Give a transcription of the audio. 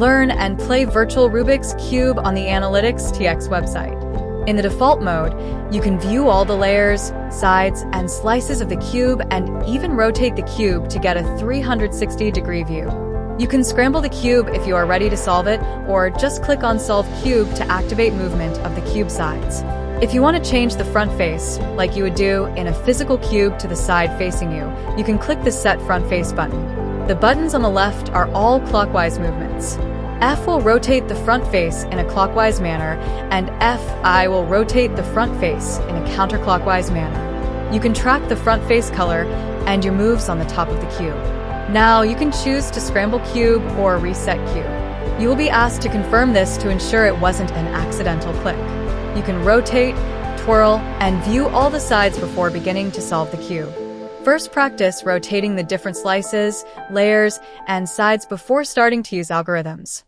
Learn and play virtual Rubik's Cube on the Analytics TX website. In the default mode, you can view all the layers, sides, and slices of the cube and even rotate the cube to get a 360-degree view. You can scramble the cube if you are ready to solve it, or just click on Solve Cube to activate movement of the cube sides. If you want to change the front face, like you would do in a physical cube to the side facing you, you can click the Set Front Face button. The buttons on the left are all clockwise movements. F will rotate the front face in a clockwise manner, and Fi will rotate the front face in a counterclockwise manner. You can track the front face color and your moves on the top of the cube. Now you can choose to scramble cube or reset cube. You will be asked to confirm this to ensure it wasn't an accidental click. You can rotate, twirl, and view all the sides before beginning to solve the cube. First, practice rotating the different slices, layers, and sides before starting to use algorithms.